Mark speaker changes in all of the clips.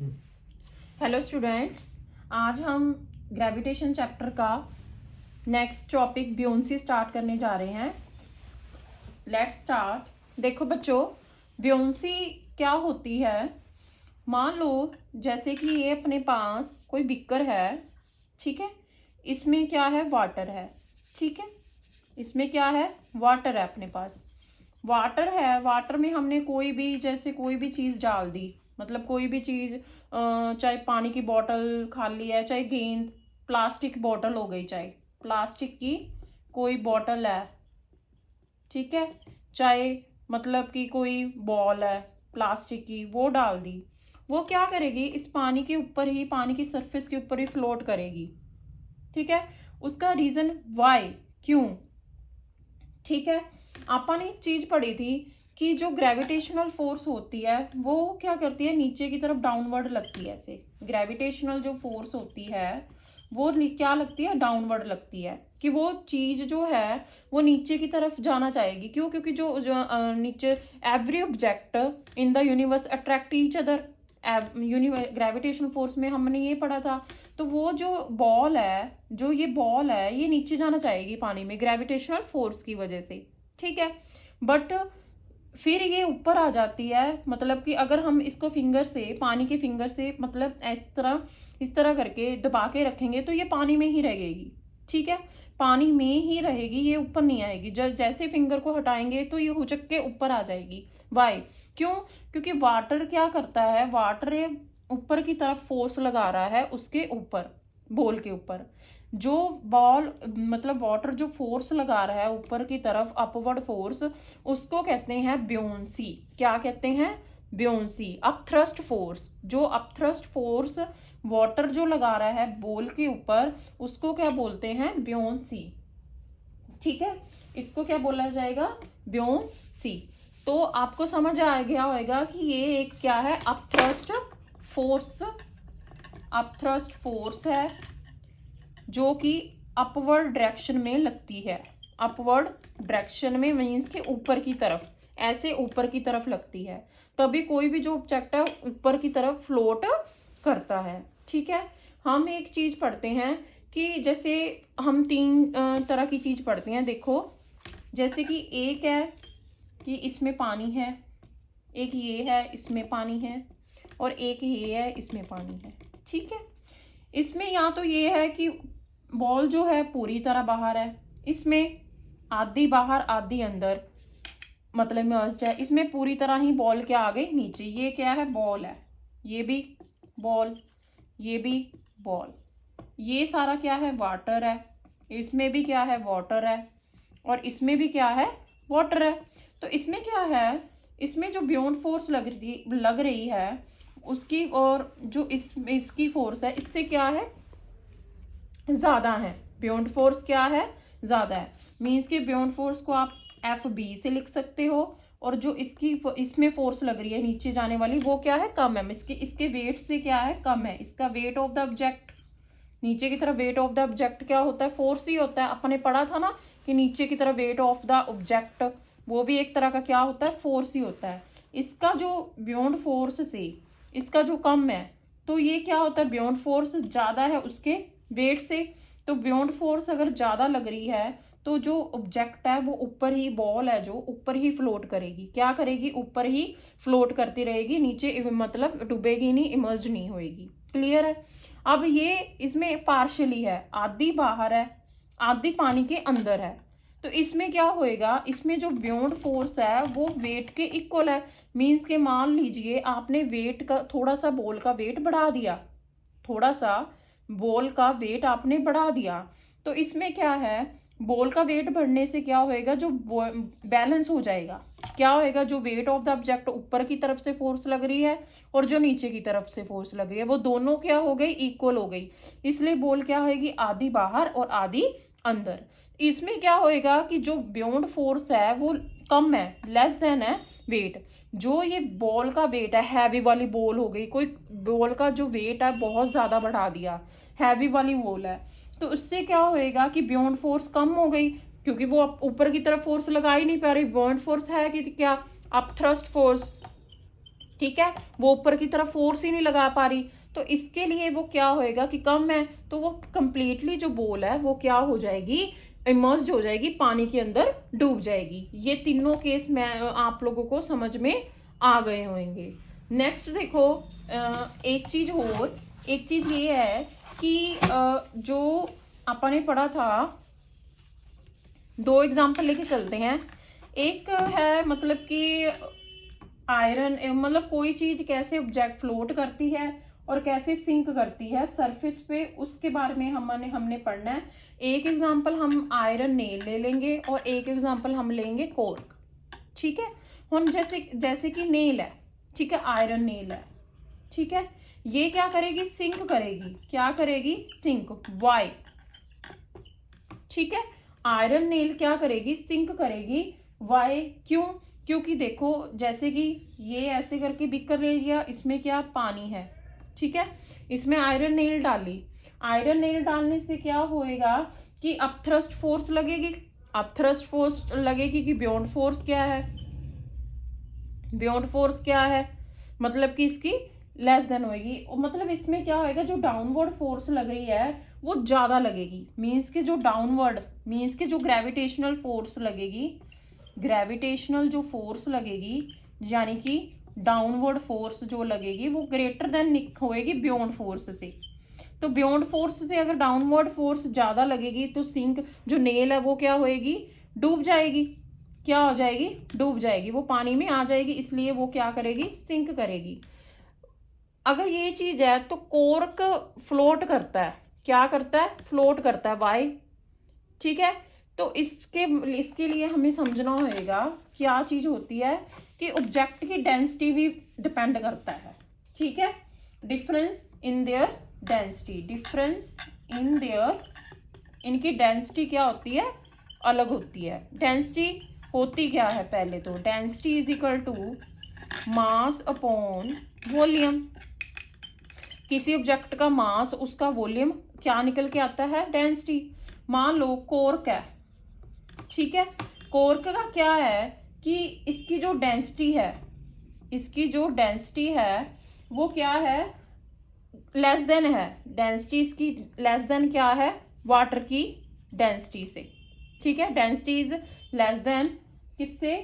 Speaker 1: Hello students, आज हम gravitation chapter का नेक्स्ट टॉपिक ब्योंसी स्टार्ट करने जा रहे हैं। Let's start. देखो बच्चों, ब्योंसी क्या होती है। मान लो जैसे कि ये अपने पास कोई बिकर है, ठीक है। इसमें क्या है? वाटर है, ठीक है। इसमें क्या है? वाटर है अपने पास। वाटर है, वाटर में हमने कोई भी जैसे कोई भी चीज़ डाल दी, मतलब कोई भी चीज़, चाहे पानी की बोतल खाली है, चाहे गेंद, प्लास्टिक बोतल हो गई, चाहे प्लास्टिक की कोई बोतल है, ठीक है। चाहे मतलब कि कोई बॉल है प्लास्टिक की, वो डाल दी। वो क्या करेगी? इस पानी के ऊपर ही, पानी की सरफेस के ऊपर ही फ्लोट करेगी, ठीक है। उसका रीजन वाई, क्यों, ठीक है। आपा ने एक चीज पढ़ी थी कि जो ग्रेविटेशनल फोर्स होती है वो क्या करती है? नीचे की तरफ डाउनवर्ड लगती है। ऐसे ग्रेविटेशनल जो फोर्स होती है वो क्या लगती है? डाउनवर्ड लगती है, कि वो चीज जो है वो नीचे की तरफ जाना चाहेगी। क्यों? क्योंकि नीचे every object in the universe attract each other. Gravitational force में हमने ये पढ़ा था। तो वो जो बॉल है, जो ये बॉल है, ये नीचे जाना चाहेगी पानी में ग्रेविटेशनल फोर्स की वजह से, ठीक है। बट फिर ये ऊपर आ जाती है, मतलब कि अगर हम इसको फिंगर से, पानी के फिंगर से, मतलब इस तरह करके दबा के रखेंगे तो ये पानी में ही रहेगी, ठीक है। पानी में ही रहेगी, ये ऊपर नहीं आएगी। जैसे फिंगर को हटाएंगे तो ये हुचक के ऊपर आ जाएगी। वाई? क्यों? क्योंकि वाटर क्या करता है? वाटर ऊपर की तरफ फोर्स लगा रहा है उसके ऊपर, बॉल के ऊपर। जो बॉल मतलब वाटर जो फोर्स लगा रहा है ऊपर की तरफ, अपवर्ड फोर्स, उसको कहते हैं ब्योंसी। क्या कहते हैं? ब्योंसी। अपथ्रस्ट फोर्स, जो अपथ्रस्ट फोर्स वाटर जो लगा रहा है बॉल के ऊपर, उसको क्या बोलते हैं? ब्योंसी, ठीक है। इसको क्या बोला जाएगा? ब्योंसी। तो आपको समझ आ गया होगा कि ये एक क्या है? Upthrust force. अपथ्रस्ट फोर्स है जो कि अपवर्ड डायरेक्शन में लगती है। अपवर्ड डायरेक्शन में मीन्स के ऊपर की तरफ, ऐसे ऊपर की तरफ लगती है। तभी कोई भी जो ऑब्जेक्ट है ऊपर की तरफ फ्लोट करता है, ठीक है। हम एक चीज पढ़ते हैं कि जैसे हम तीन तरह की चीज पढ़ते हैं। देखो, जैसे कि एक है कि इसमें पानी है, एक ये है इसमें पानी है, और एक ये है इसमें पानी है, ठीक है। इसमें या तो ये है कि बॉल जो है पूरी तरह बाहर है, इसमें आधी बाहर आधी अंदर, मतलब मर्ज्ड है। इसमें पूरी तरह ही बॉल क्या आ गई? नीचे। ये क्या है? बॉल है। ये भी बॉल, ये भी बॉल। ये सारा क्या है? वाटर है। इसमें भी क्या है? वाटर है। और इसमें भी क्या है? वाटर है। तो इसमें क्या है? इसमें जो ब्योंड फोर्स लग रही है उसकी, और जो इसकी फोर्स है, इससे क्या है? ज्यादा है। ब्योंड फोर्स क्या है? ज्यादा है। मीन्स कि ब्योंड फोर्स को आप एफ बी से लिख सकते हो, और जो इसमें फोर्स लग रही है नीचे जाने वाली, वो क्या है? कम है। इसके वेट से क्या है? कम है। इसका वेट ऑफ द ऑब्जेक्ट, नीचे की तरफ वेट ऑफ द ऑब्जेक्ट क्या होता है? फोर्स ही होता है। अपने पढ़ा था ना कि नीचे की तरफ वेट ऑफ द ऑब्जेक्ट, वो भी एक तरह का क्या होता है? फोर्स ही होता है। इसका जो ब्योंड फोर्स से इसका जो कम है, तो ये क्या होता है? ब्योंड फोर्स ज्यादा है उसके वेट से। तो ब्योंड फोर्स अगर ज्यादा लग रही है तो जो ऑब्जेक्ट है वो ऊपर ही, बॉल है जो ऊपर ही फ्लोट करेगी। क्या करेगी? ऊपर ही फ्लोट करती रहेगी, नीचे मतलब डूबेगी नहीं, इमर्ज नहीं होएगी। क्लियर है? अब ये इसमें पार्शली है, आधी बाहर है, आधी पानी के अंदर है। तो इसमें क्या होएगा? इसमें जो ब्योंड फोर्स है वो वेट के इक्वल है। मीन्स के मान लीजिए आपने वेट का, थोड़ा सा बॉल का वेट बढ़ा दिया, थोड़ा सा बॉल का वेट आपने बढ़ा दिया, तो इसमें क्या है? बॉल का वेट बढ़ने से क्या होएगा? जो बैलेंस हो जाएगा। क्या होएगा? जो वेट ऑफ द ऑब्जेक्ट ऊपर की तरफ से फोर्स लग रही है और जो नीचे की तरफ से फोर्स लग रही है, वो दोनों क्या हो गई? इक्वल हो गई। इसलिए बॉल क्या होगी? आधी बाहर और आधी अंदर। इसमें क्या होएगा कि जो ब्योंड फोर्स है वो कम है, लेस देन है वेट। जो ये बॉल का वेट है, हैवी वाली बॉल हो गई, कोई बॉल का जो वेट है बहुत ज्यादा बढ़ा दिया, हैवी वाली बॉल है, तो उससे क्या होएगा कि ब्योंड फोर्स कम हो गई, क्योंकि वो ऊपर की तरफ फोर्स लगा ही नहीं पा रही। ब्योंड फोर्स है कि क्या? Up thrust force. ठीक है, वो ऊपर की तरफ फोर्स ही नहीं लगा पा रही, तो इसके लिए वो क्या होएगा कि कम है, तो वो कंप्लीटली जो बॉल है वो क्या हो जाएगी, इमर्स्ड हो जाएगी, पानी के अंदर डूब जाएगी। ये तीनों केस मैं आप लोगों को समझ में आ गए होंगे। नेक्स्ट देखो, एक चीज ये है कि जो अपन ने पढ़ा था, दो एग्जांपल लेके चलते हैं। एक है मतलब कि आयरन, मतलब कोई चीज कैसे ऑब्जेक्ट फ्लोट करती है और कैसे सिंक करती है सरफेस पे, उसके बारे में हमने पढ़ना है। एक एग्जांपल हम आयरन नेल ले लेंगे और एक एग्जांपल हम लेंगे कॉर्क। ठीक है, हम जैसे कि नेल है, ठीक है, आयरन नेल है, ठीक है, ये क्या करेगी, सिंक करेगी। क्या करेगी, सिंक। वाई, ठीक है, आयरन नेल क्या करेगी, सिंक करेगी। वाई, क्यों, क्योंकि देखो जैसे कि ये ऐसे करके बिकर ले लिया, इसमें क्या पानी है, ठीक है, इसमें आयरन नेल डाली, आयरन नेल डालने से क्या होएगा कि अप थ्रस्ट फोर्स लगेगी, अप थ्रस्ट फोर्स लगेगी कि बियॉन्ड फोर्स क्या है, बियॉन्ड फोर्स क्या है, मतलब कि इसकी लेस देन होएगी। मतलब इसमें क्या होएगा, जो डाउनवर्ड फोर्स लग रही है वो ज्यादा लगेगी, मीन्स के जो डाउनवर्ड, मीन्स के जो ग्रेविटेशनल फोर्स लगेगी, ग्रेविटेशनल जो फोर्स लगेगी, यानी कि डाउनवर्ड फोर्स जो लगेगी वो ग्रेटर देन होएगी बियॉन्ड फोर्स से। तो बियॉन्ड फोर्स से अगर डाउनवर्ड फोर्स ज्यादा लगेगी तो सिंक जो नेल है वो क्या होएगी, डूब जाएगी। क्या हो जाएगी, डूब जाएगी, वो पानी में आ जाएगी, इसलिए वो क्या करेगी, सिंक करेगी। अगर ये चीज है तो कॉर्क फ्लोट करता है, क्या करता है, फ्लोट करता है। वाई, ठीक है, तो इसके लिए हमें समझना होगा क्या चीज होती है कि ऑब्जेक्ट की डेंसिटी भी डिपेंड करता है, ठीक है, difference in their density, difference in their, इनकी डेंसिटी क्या होती है, अलग होती है। डेंसिटी होती क्या है, पहले तो density is equal to mass upon volume. किसी ऑब्जेक्ट का मास, उसका वॉल्यूम क्या निकल के आता है, डेंसिटी। मान लो कॉर्क है, ठीक है, कॉर्क का क्या है कि इसकी जो डेंसिटी है, इसकी जो डेंसिटी है वो क्या है, लेस देन है, डेंसिटी इसकी लेस देन क्या है, वाटर की डेंसिटी से, ठीक है, डेंसिटी इज लेस देन किससे,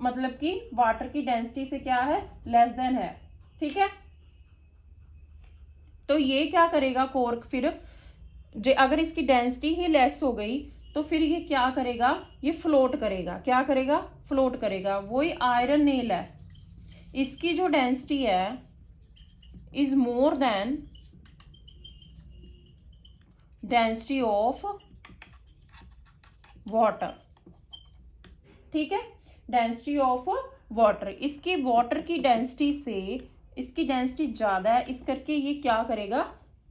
Speaker 1: मतलब कि वाटर की डेंसिटी से क्या है, लेस देन है, ठीक है। तो ये क्या करेगा कॉर्क, फिर अगर इसकी डेंसिटी ही लेस हो गई तो फिर ये क्या करेगा, ये फ्लोट करेगा। क्या करेगा, फ्लोट करेगा। वही आयरन नेल है, इसकी जो डेंसिटी है is more than density of water, ठीक है, डेंसिटी ऑफ वाटर। इसकी वाटर की डेंसिटी से इसकी डेंसिटी ज्यादा है, इस करके ये क्या करेगा,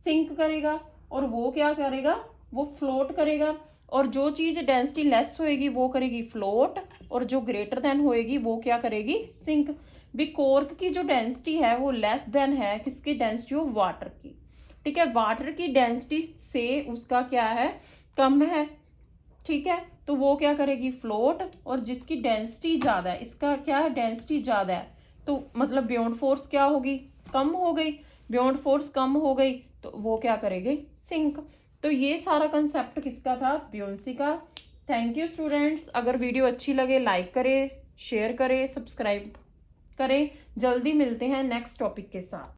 Speaker 1: सिंक करेगा, और वो क्या करेगा, वो फ्लोट करेगा। और जो चीज डेंसिटी लेस होएगी वो करेगी फ्लोट, और जो ग्रेटर देन होएगी वो क्या करेगी, सिंक। भी कॉर्क की जो डेंसिटी है वो लेस देन है किसकी, डेंसिटी ऑफ वाटर की, ठीक है, वाटर की डेंसिटी से उसका क्या है, कम है, ठीक है, तो वो क्या करेगी, फ्लोट। और जिसकी डेंसिटी ज्यादा है, इसका क्या है, डेंसिटी ज्यादा है, तो मतलब बियॉन्ड फोर्स क्या होगी, कम हो गई, बियॉन्ड फोर्स कम हो गई, तो वो क्या करेगी, सिंक। तो ये सारा कंसेप्ट किसका था, बियोंसी का। Thank you students. अगर वीडियो अच्छी लगे लाइक करें, शेयर करें, सब्सक्राइब करें। जल्दी मिलते हैं नेक्स्ट टॉपिक के साथ।